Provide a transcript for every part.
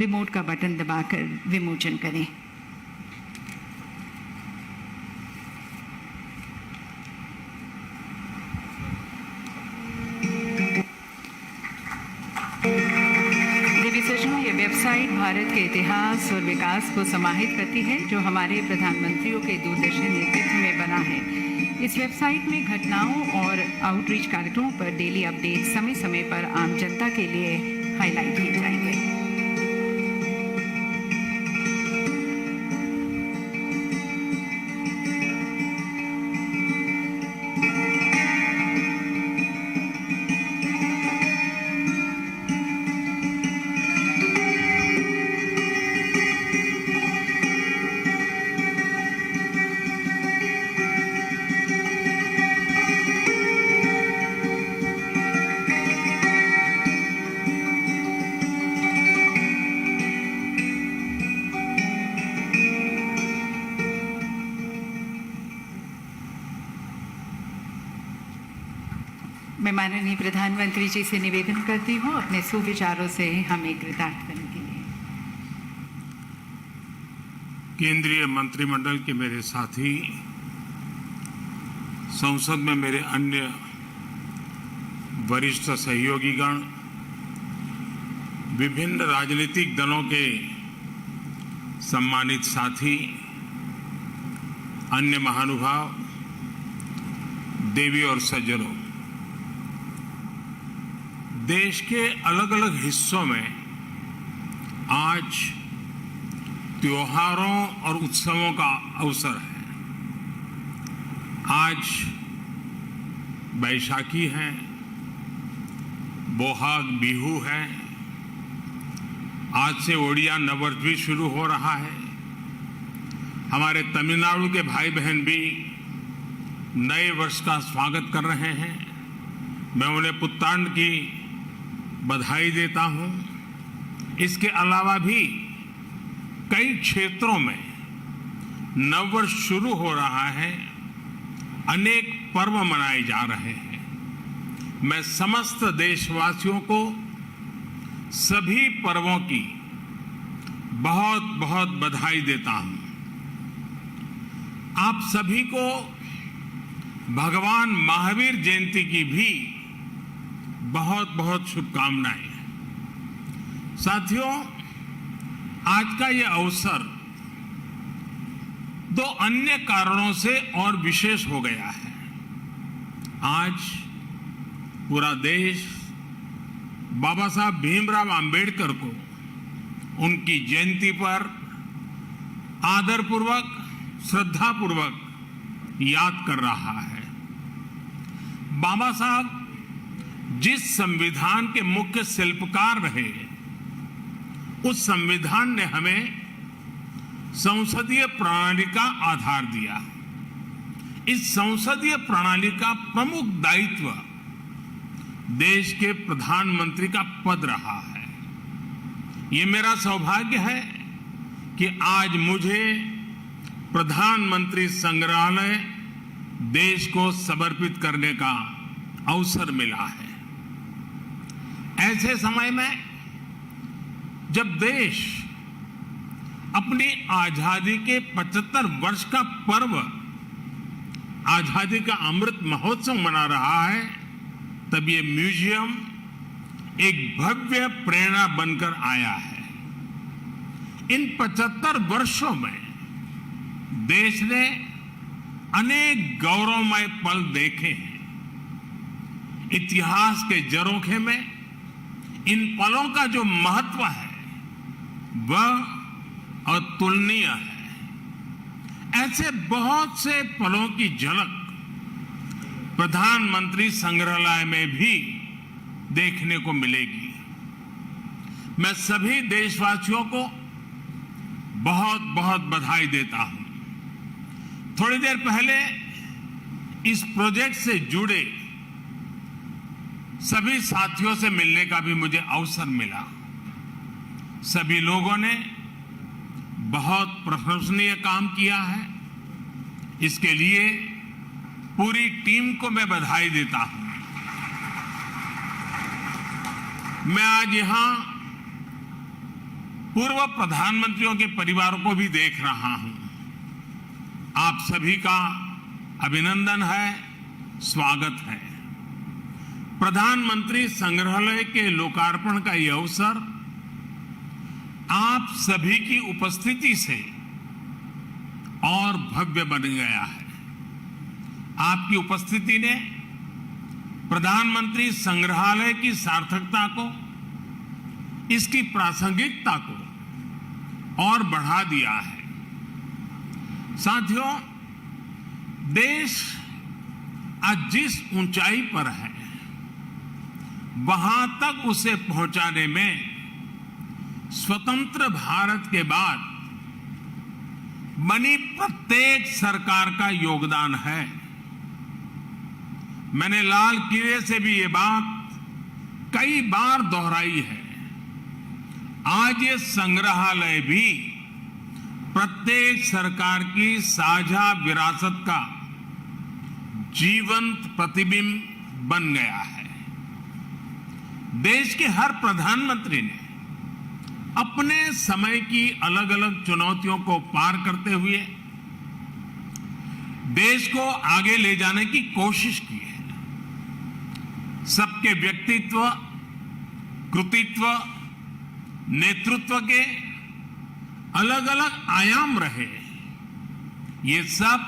Remote का button दबाकर विमोचन करें। दिव्य सजना ये वेबसाइट भारत के इतिहास और विकास को समाहित करती है, जो हमारे प्रधानमंत्रियों के दूरदर्शी नेतृत्व में बना है। इस वेबसाइट में घटनाओं और आउटरीच कार्यक्रमों पर डेली अपडेट समय समय पर आम जनता के लिए हाईलाइट किए जाएंगे। मैं माननीय प्रधानमंत्री जी से निवेदन करती हूँ अपने सुविचारों से हमें कृतार्थ करने के लिए। केंद्रीय मंत्रिमंडल के मेरे साथी, संसद में मेरे अन्य वरिष्ठ सहयोगीगण, विभिन्न राजनीतिक दलों के सम्मानित साथी, अन्य महानुभाव, देवी और सज्जनों, देश के अलग अलग हिस्सों में आज त्योहारों और उत्सवों का अवसर है। आज बैसाखी है, बोहाग बिहू है, आज से ओडिया नववर्ष भी शुरू हो रहा है। हमारे तमिलनाडु के भाई बहन भी नए वर्ष का स्वागत कर रहे हैं। मैं उन्हें पुत्तांड की बधाई देता हूं। इसके अलावा भी कई क्षेत्रों में नववर्ष शुरू हो रहा है, अनेक पर्व मनाए जा रहे हैं। मैं समस्त देशवासियों को सभी पर्वों की बहुत बहुत बधाई देता हूं। आप सभी को भगवान महावीर जयंती की भी बहुत बहुत शुभकामनाएं। साथियों, आज का ये अवसर दो अन्य कारणों से और विशेष हो गया है। आज पूरा देश बाबा साहब भीमराव अंबेडकर को उनकी जयंती पर आदरपूर्वक, श्रद्धापूर्वक याद कर रहा है। बाबा साहब जिस संविधान के मुख्य शिल्पकार रहे, उस संविधान ने हमें संसदीय प्रणाली का आधार दिया। इस संसदीय प्रणाली का प्रमुख दायित्व देश के प्रधानमंत्री का पद रहा है। ये मेरा सौभाग्य है कि आज मुझे प्रधानमंत्री संग्रहालय देश को समर्पित करने का अवसर मिला है। ऐसे समय में जब देश अपनी आजादी के 75 वर्ष का पर्व, आजादी का अमृत महोत्सव मना रहा है, तब ये म्यूजियम एक भव्य प्रेरणा बनकर आया है। इन 75 वर्षों में देश ने अनेक गौरवमय पल देखे हैं। इतिहास के झरोखे में इन पलों का जो महत्व है वह अतुलनीय है। ऐसे बहुत से पलों की झलक प्रधानमंत्री संग्रहालय में भी देखने को मिलेगी। मैं सभी देशवासियों को बहुत बहुत बधाई देता हूं। थोड़ी देर पहले इस प्रोजेक्ट से जुड़े सभी साथियों से मिलने का भी मुझे अवसर मिला। सभी लोगों ने बहुत प्रशंसनीय काम किया है। इसके लिए पूरी टीम को मैं बधाई देता हूं। मैं आज यहां पूर्व प्रधानमंत्रियों के परिवारों को भी देख रहा हूं। आप सभी का अभिनंदन है, स्वागत है। प्रधानमंत्री संग्रहालय के लोकार्पण का यह अवसर आप सभी की उपस्थिति से और भव्य बन गया है। आपकी उपस्थिति ने प्रधानमंत्री संग्रहालय की सार्थकता को, इसकी प्रासंगिकता को और बढ़ा दिया है। साथियों, देश आज जिस ऊंचाई पर है, वहां तक उसे पहुंचाने में स्वतंत्र भारत के बाद बनी प्रत्येक सरकार का योगदान है। मैंने लाल किले से भी ये बात कई बार दोहराई है। आज ये संग्रहालय भी प्रत्येक सरकार की साझा विरासत का जीवंत प्रतिबिंब बन गया है। देश के हर प्रधानमंत्री ने अपने समय की अलग अलग चुनौतियों को पार करते हुए देश को आगे ले जाने की कोशिश की है। सबके व्यक्तित्व, कृतित्व, नेतृत्व के अलग अलग आयाम रहे। ये सब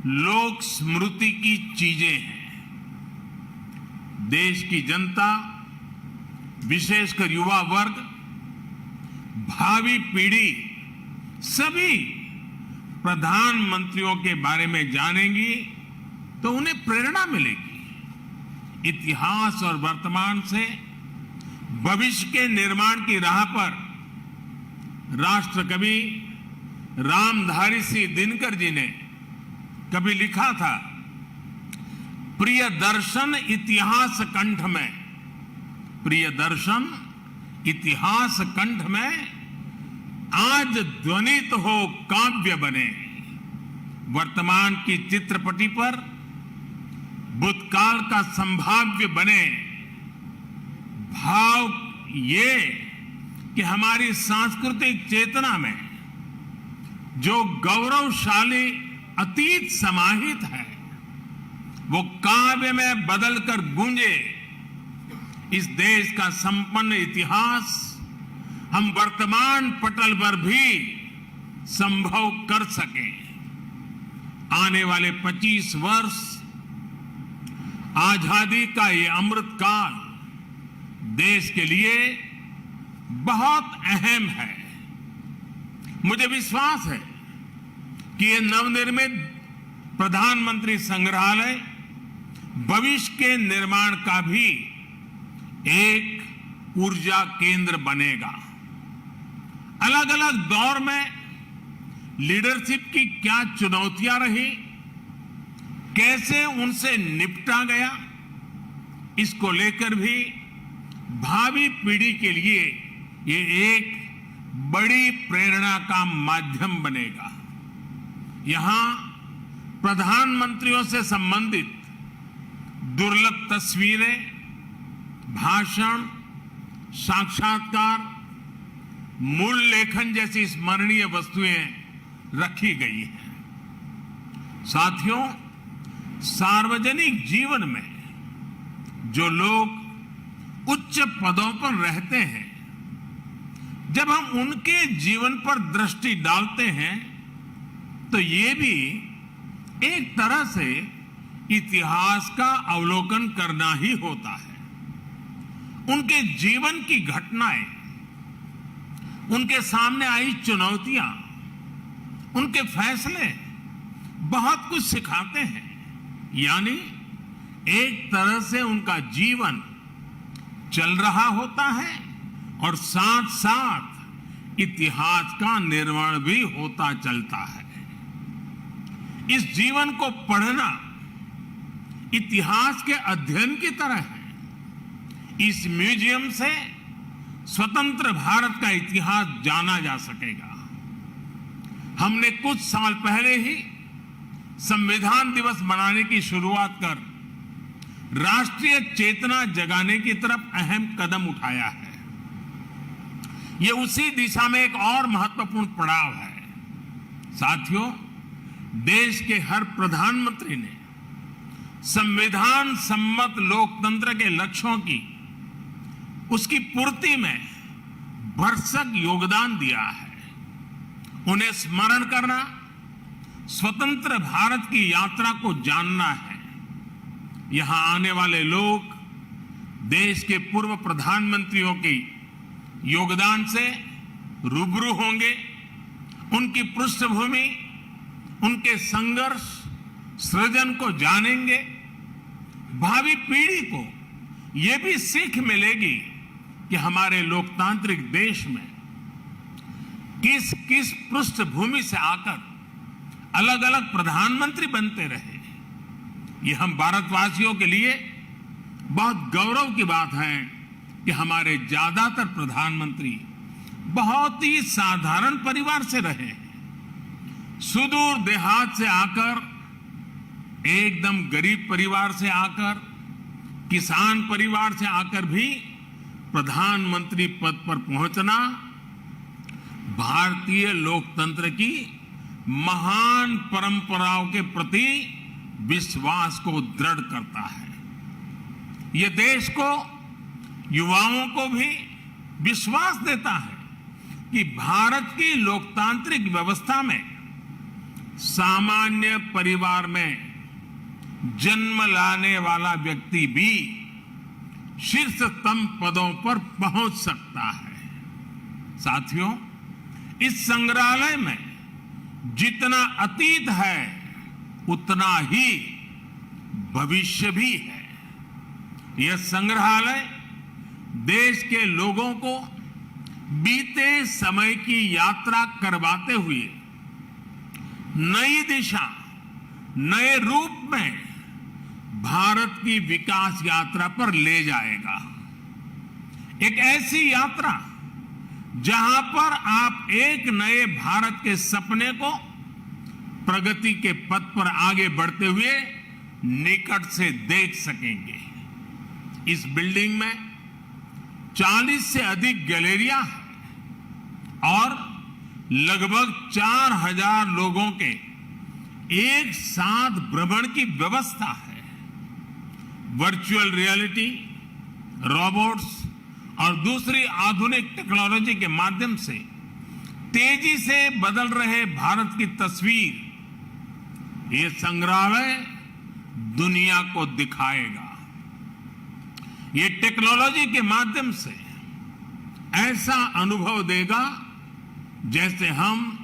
लोक स्मृति की चीजें हैं। देश की जनता, विशेषकर युवा वर्ग, भावी पीढ़ी सभी प्रधानमंत्रियों के बारे में जानेंगी तो उन्हें प्रेरणा मिलेगी। इतिहास और वर्तमान से भविष्य के निर्माण की राह पर राष्ट्र कवि रामधारी सिंह दिनकर जी ने कभी लिखा था, प्रिय दर्शन इतिहास कंठ में, प्रिय दर्शन इतिहास कंठ में, आज ध्वनित हो काव्य बने। वर्तमान की चित्रपटी पर भूतकाल का संभाव्य बने। भाव ये कि हमारी सांस्कृतिक चेतना में जो गौरवशाली अतीत समाहित है, वो काव्य में बदलकर गूंजे। इस देश का संपन्न इतिहास हम वर्तमान पटल पर भी संभव कर सके। आने वाले 25 वर्ष आजादी का ये अमृत काल देश के लिए बहुत अहम है। मुझे विश्वास है कि ये नवनिर्मित प्रधानमंत्री संग्रहालय भविष्य के निर्माण का भी एक ऊर्जा केंद्र बनेगा। अलग अलग दौर में लीडरशिप की क्या चुनौतियां रही, कैसे उनसे निपटा गया, इसको लेकर भी भावी पीढ़ी के लिए ये एक बड़ी प्रेरणा का माध्यम बनेगा। यहां प्रधानमंत्रियों से संबंधित दुर्लभ तस्वीरें, भाषण, साक्षात्कार, मूल लेखन जैसी स्मरणीय वस्तुएं रखी गई हैं। साथियों, सार्वजनिक जीवन में जो लोग उच्च पदों पर रहते हैं, जब हम उनके जीवन पर दृष्टि डालते हैं तो ये भी एक तरह से इतिहास का अवलोकन करना ही होता है। उनके जीवन की घटनाएं, उनके सामने आई चुनौतियां, उनके फैसले बहुत कुछ सिखाते हैं। यानी एक तरह से उनका जीवन चल रहा होता है और साथ साथ इतिहास का निर्माण भी होता चलता है। इस जीवन को पढ़ना इतिहास के अध्ययन की तरह है। इस म्यूजियम से स्वतंत्र भारत का इतिहास जाना जा सकेगा। हमने कुछ साल पहले ही संविधान दिवस मनाने की शुरुआत कर राष्ट्रीय चेतना जगाने की तरफ अहम कदम उठाया है। ये उसी दिशा में एक और महत्वपूर्ण पड़ाव है। साथियों, देश के हर प्रधानमंत्री ने संविधान सम्मत लोकतंत्र के लक्ष्यों की उसकी पूर्ति में भरसक योगदान दिया है। उन्हें स्मरण करना स्वतंत्र भारत की यात्रा को जानना है। यहां आने वाले लोग देश के पूर्व प्रधानमंत्रियों के योगदान से रूबरू होंगे, उनकी पृष्ठभूमि, उनके संघर्ष सृजन को जानेंगे। भावी पीढ़ी को यह भी सीख मिलेगी कि हमारे लोकतांत्रिक देश में किस किस पृष्ठभूमि से आकर अलग अलग प्रधानमंत्री बनते रहे। ये हम भारतवासियों के लिए बहुत गौरव की बात है कि हमारे ज्यादातर प्रधानमंत्री बहुत ही साधारण परिवार से रहे हैं। सुदूर देहात से आकर, एकदम गरीब परिवार से आकर, किसान परिवार से आकर भी प्रधानमंत्री पद पर पहुंचना भारतीय लोकतंत्र की महान परंपराओं के प्रति विश्वास को दृढ़ करता है। यह देश को, युवाओं को भी विश्वास देता है कि भारत की लोकतांत्रिक व्यवस्था में सामान्य परिवार में जन्म लाने वाला व्यक्ति भी शीर्षतम पदों पर पहुंच सकता है। साथियों, इस संग्रहालय में जितना अतीत है उतना ही भविष्य भी है। यह संग्रहालय देश के लोगों को बीते समय की यात्रा करवाते हुए नई दिशा, नए रूप में भारत की विकास यात्रा पर ले जाएगा। एक ऐसी यात्रा जहां पर आप एक नए भारत के सपने को प्रगति के पथ पर आगे बढ़ते हुए निकट से देख सकेंगे। इस बिल्डिंग में 40 से अधिक गैलरियां हैं और लगभग 4000 लोगों के एक साथ भ्रमण की व्यवस्था है। वर्चुअल रियलिटी, रोबोट्स और दूसरी आधुनिक टेक्नोलॉजी के माध्यम से तेजी से बदल रहे भारत की तस्वीर ये संग्रहालय दुनिया को दिखाएगा। ये टेक्नोलॉजी के माध्यम से ऐसा अनुभव देगा जैसे हम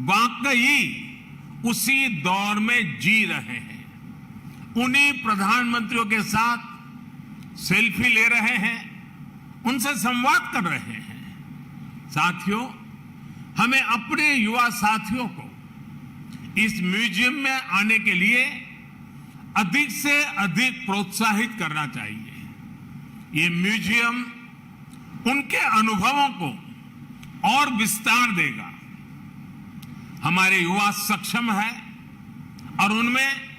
वाकई उसी दौर में जी रहे हैं। उन्हीं प्रधानमंत्रियों के साथ सेल्फी ले रहे हैं, उनसे संवाद कर रहे हैं। साथियों, हमें अपने युवा साथियों को इस म्यूजियम में आने के लिए अधिक से अधिक प्रोत्साहित करना चाहिए। ये म्यूजियम उनके अनुभवों को और विस्तार देगा। हमारे युवा सक्षम है और उनमें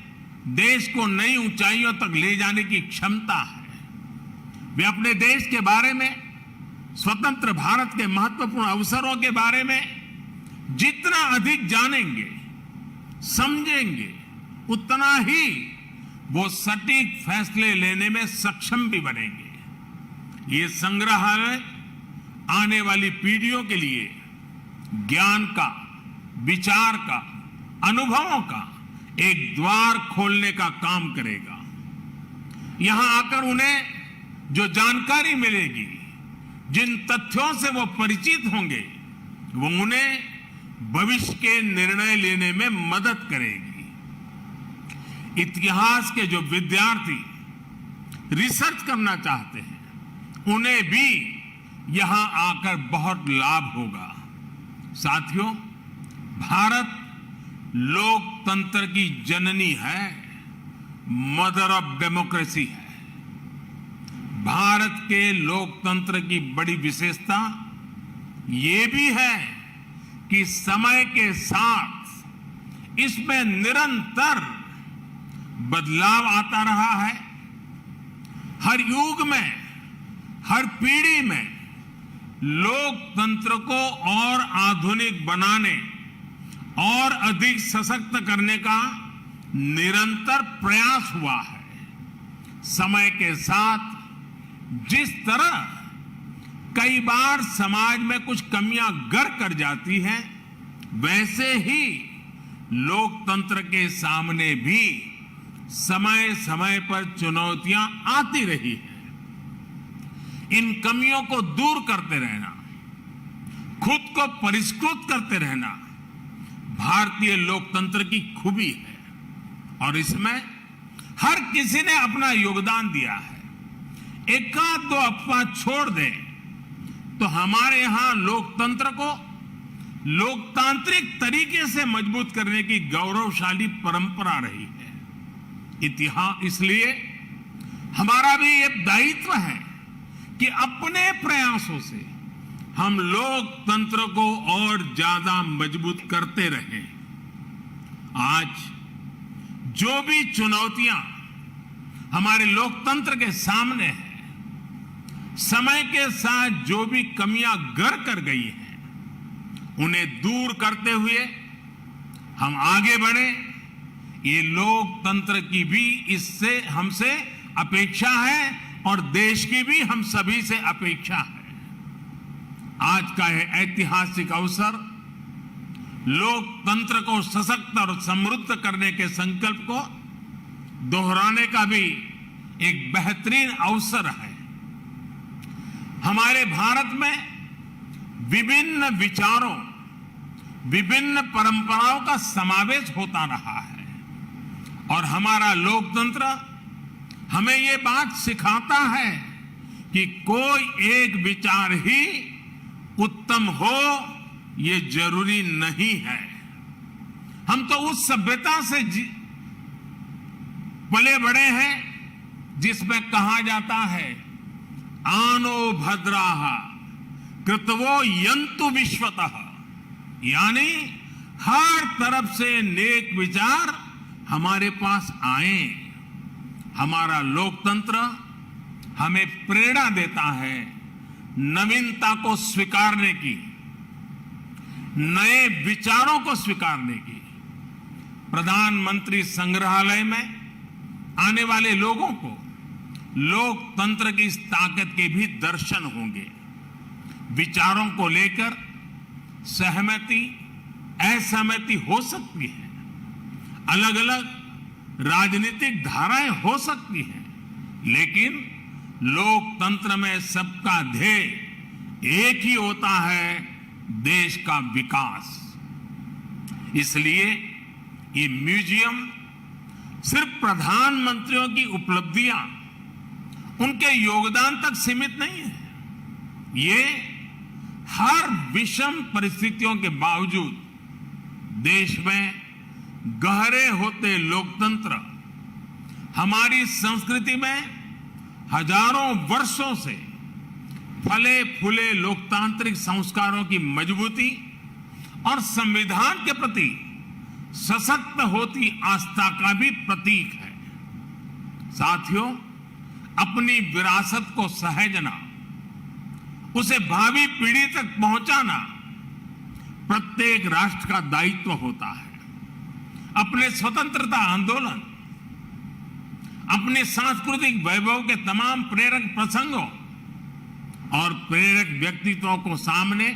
देश को नई ऊंचाइयों तक ले जाने की क्षमता है। वे अपने देश के बारे में, स्वतंत्र भारत के महत्वपूर्ण अवसरों के बारे में जितना अधिक जानेंगे, समझेंगे, उतना ही वो सटीक फैसले लेने में सक्षम भी बनेंगे। ये संग्रहालय आने वाली पीढ़ियों के लिए ज्ञान का, विचार का, अनुभवों का एक द्वार खोलने का काम करेगा। यहां आकर उन्हें जो जानकारी मिलेगी, जिन तथ्यों से वो परिचित होंगे, वो उन्हें भविष्य के निर्णय लेने में मदद करेगी। इतिहास के जो विद्यार्थी रिसर्च करना चाहते हैं, उन्हें भी यहां आकर बहुत लाभ होगा। साथियों, भारत लोकतंत्र की जननी है, मदर ऑफ डेमोक्रेसी है। भारत के लोकतंत्र की बड़ी विशेषता ये भी है कि समय के साथ इसमें निरंतर बदलाव आता रहा है। हर युग में, हर पीढ़ी में लोकतंत्र को और आधुनिक बनाने और अधिक सशक्त करने का निरंतर प्रयास हुआ है। समय के साथ जिस तरह कई बार समाज में कुछ कमियां गर कर जाती हैं, वैसे ही लोकतंत्र के सामने भी समय समय पर चुनौतियां आती रही हैं। इन कमियों को दूर करते रहना, खुद को परिष्कृत करते रहना भारतीय लोकतंत्र की खूबी है और इसमें हर किसी ने अपना योगदान दिया है। एकाध दो अफवाह छोड़ दें तो हमारे यहां लोकतंत्र को लोकतांत्रिक तरीके से मजबूत करने की गौरवशाली परंपरा रही है। इतिहास इसलिए हमारा भी ये दायित्व है कि अपने प्रयासों से हम लोकतंत्र को और ज्यादा मजबूत करते रहें। आज जो भी चुनौतियां हमारे लोकतंत्र के सामने हैं, समय के साथ जो भी कमियां गर कर गई हैं, उन्हें दूर करते हुए हम आगे बढ़े। ये लोकतंत्र की भी इससे हमसे अपेक्षा है और देश की भी हम सभी से अपेक्षा है। आज का यह ऐतिहासिक अवसर लोकतंत्र को सशक्त और समृद्ध करने के संकल्प को दोहराने का भी एक बेहतरीन अवसर है। हमारे भारत में विभिन्न विचारों, विभिन्न परंपराओं का समावेश होता रहा है और हमारा लोकतंत्र हमें ये बात सिखाता है कि कोई एक विचार ही उत्तम हो ये जरूरी नहीं है। हम तो उस सभ्यता से पले बड़े हैं जिसमें कहा जाता है आनो भद्राः कृतवो यन्तु विश्वतः, यानी हर तरफ से नेक विचार हमारे पास आए। हमारा लोकतंत्र हमें प्रेरणा देता है नवीनता को स्वीकारने की, नए विचारों को स्वीकारने की। प्रधानमंत्री संग्रहालय में आने वाले लोगों को लोकतंत्र की इस ताकत के भी दर्शन होंगे। विचारों को लेकर सहमति, असहमति हो सकती है, अलग अलग राजनीतिक धाराएं हो सकती हैं, लेकिन लोकतंत्र में सबका ध्येय एक ही होता है, देश का विकास। इसलिए ये म्यूजियम सिर्फ प्रधानमंत्रियों की उपलब्धियां, उनके योगदान तक सीमित नहीं है। ये हर विषम परिस्थितियों के बावजूद देश में गहरे होते लोकतंत्र, हमारी संस्कृति में हजारों वर्षों से फले फूले लोकतांत्रिक संस्कारों की मजबूती और संविधान के प्रति सशक्त होती आस्था का भी प्रतीक है। साथियों, अपनी विरासत को सहेजना, उसे भावी पीढ़ी तक पहुंचाना प्रत्येक राष्ट्र का दायित्व होता है। अपने स्वतंत्रता आंदोलन, अपने सांस्कृतिक वैभव के तमाम प्रेरक प्रसंगों और प्रेरक व्यक्तित्वों को सामने,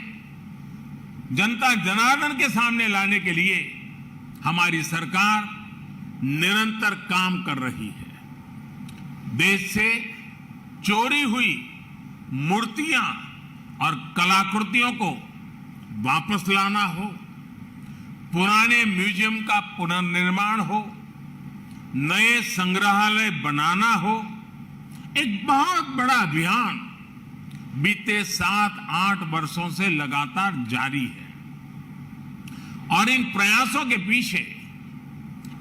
जनता जनार्दन के सामने लाने के लिए हमारी सरकार निरंतर काम कर रही है। देश से चोरी हुई मूर्तियां और कलाकृतियों को वापस लाना हो, पुराने म्यूजियम का पुनर्निर्माण हो, नए संग्रहालय बनाना हो, एक बहुत बड़ा अभियान बीते 7-8 वर्षों से लगातार जारी है। और इन प्रयासों के पीछे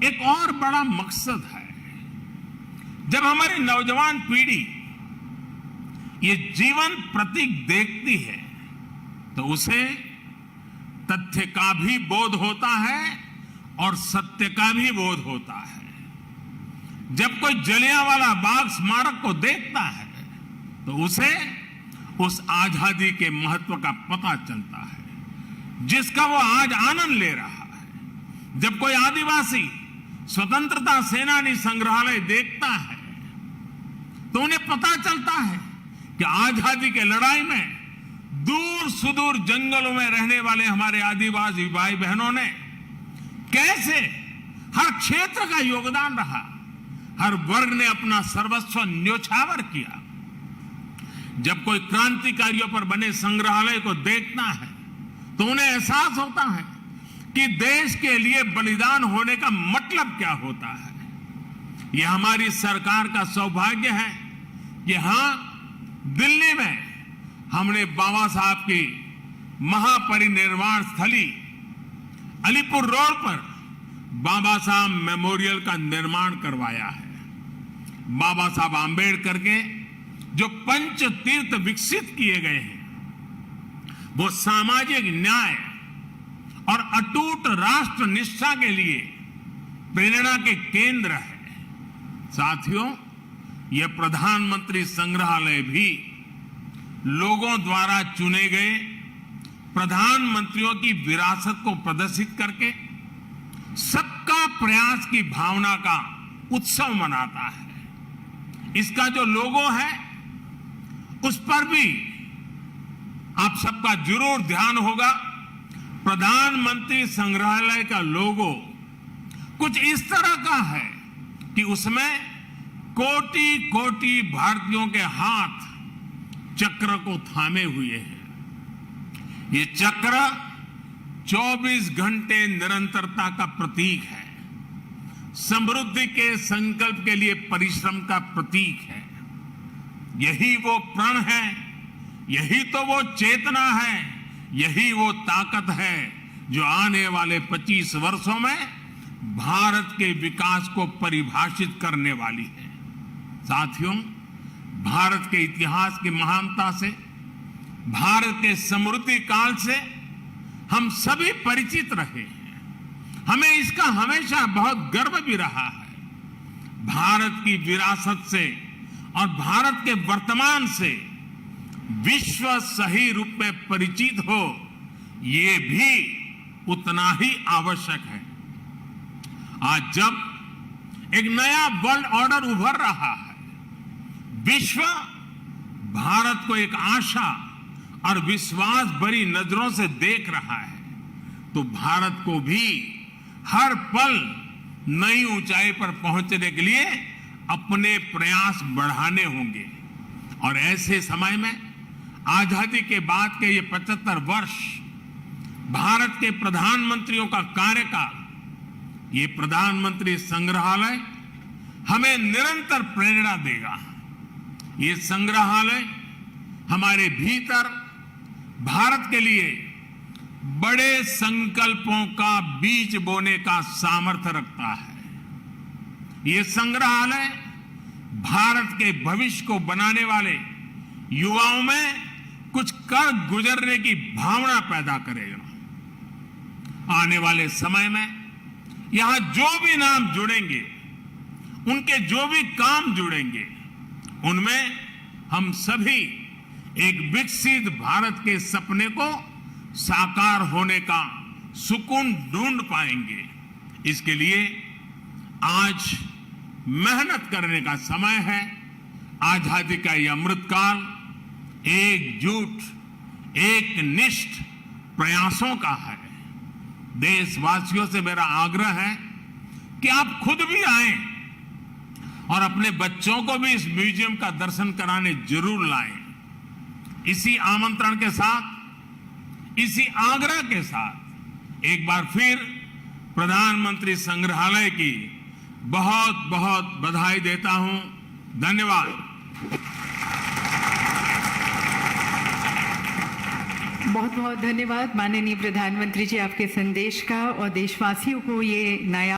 एक और बड़ा मकसद है। जब हमारी नौजवान पीढ़ी ये जीवन प्रतीक देखती है तो उसे तथ्य का भी बोध होता है और सत्य का भी बोध होता है। जब कोई जलियांवाला बाग स्मारक को देखता है तो उसे उस आजादी के महत्व का पता चलता है, जिसका वो आज आनंद ले रहा है। जब कोई आदिवासी स्वतंत्रता सेनानी संग्रहालय देखता है तो उन्हें पता चलता है कि आजादी के लड़ाई में दूर सुदूर जंगलों में रहने वाले हमारे आदिवासी भाई बहनों ने कैसे हर क्षेत्र का योगदान रहा, हर वर्ग ने अपना सर्वस्व न्योछावर किया। जब कोई क्रांतिकारियों पर बने संग्रहालय को देखता है तो उन्हें एहसास होता है कि देश के लिए बलिदान होने का मतलब क्या होता है। यह हमारी सरकार का सौभाग्य है कि हां, दिल्ली में हमने बाबा साहब की महापरिनिर्वाण स्थली अलीपुर रोड पर बाबा साहब मेमोरियल का निर्माण करवाया है। बाबा साहब आंबेडकर के जो पंच तीर्थ विकसित किए गए हैं वो सामाजिक न्याय और अटूट राष्ट्र निष्ठा के लिए प्रेरणा के केंद्र है। साथियों, यह प्रधानमंत्री संग्रहालय भी लोगों द्वारा चुने गए प्रधानमंत्रियों की विरासत को प्रदर्शित करके सबका प्रयास की भावना का उत्सव मनाता है। इसका जो लोगो है उस पर भी आप सबका जरूर ध्यान होगा। प्रधानमंत्री संग्रहालय का लोगो कुछ इस तरह का है कि उसमें कोटि कोटि भारतीयों के हाथ चक्र को थामे हुए हैं। ये चक्र 24 घंटे निरंतरता का प्रतीक है, समृद्धि के संकल्प के लिए परिश्रम का प्रतीक है। यही वो प्रण है, यही तो वो चेतना है, यही वो ताकत है जो आने वाले 25 वर्षों में भारत के विकास को परिभाषित करने वाली है। साथियों, भारत के इतिहास की महानता से, भारत के समृद्धि काल से हम सभी परिचित रहे हैं। हमें इसका हमेशा बहुत गर्व भी रहा है। भारत की विरासत से और भारत के वर्तमान से विश्व सही रूप में परिचित हो, ये भी उतना ही आवश्यक है। आज जब एक नया वर्ल्ड ऑर्डर उभर रहा है, विश्व भारत को एक आशा और विश्वास भरी नजरों से देख रहा है, तो भारत को भी हर पल नई ऊंचाई पर पहुंचने के लिए अपने प्रयास बढ़ाने होंगे। और ऐसे समय में आजादी के बाद के ये 75 वर्ष भारत के प्रधानमंत्रियों का कार्यकाल, ये प्रधानमंत्री संग्रहालय हमें निरंतर प्रेरणा देगा। ये संग्रहालय हमारे भीतर भारत के लिए बड़े संकल्पों का बीज बोने का सामर्थ्य रखता है। ये संग्रहालय भारत के भविष्य को बनाने वाले युवाओं में कुछ कर गुजरने की भावना पैदा करेगा। आने वाले समय में यहां जो भी नाम जुड़ेंगे, उनके जो भी काम जुड़ेंगे, उनमें हम सभी एक विकसित भारत के सपने को साकार होने का सुकून ढूंढ पाएंगे। इसके लिए आज मेहनत करने का समय है। आजादी का यह अमृतकाल एकजुट, एकनिष्ठ प्रयासों का है। देशवासियों से मेरा आग्रह है कि आप खुद भी आएं और अपने बच्चों को भी इस म्यूजियम का दर्शन कराने जरूर लाएं। इसी आमंत्रण के साथ, इसी आग्रह के साथ एक बार फिर प्रधानमंत्री संग्रहालय की बहुत बहुत बधाई देता हूं। धन्यवाद। बहुत बहुत धन्यवाद माननीय प्रधानमंत्री जी आपके संदेश का, और देशवासियों को ये नया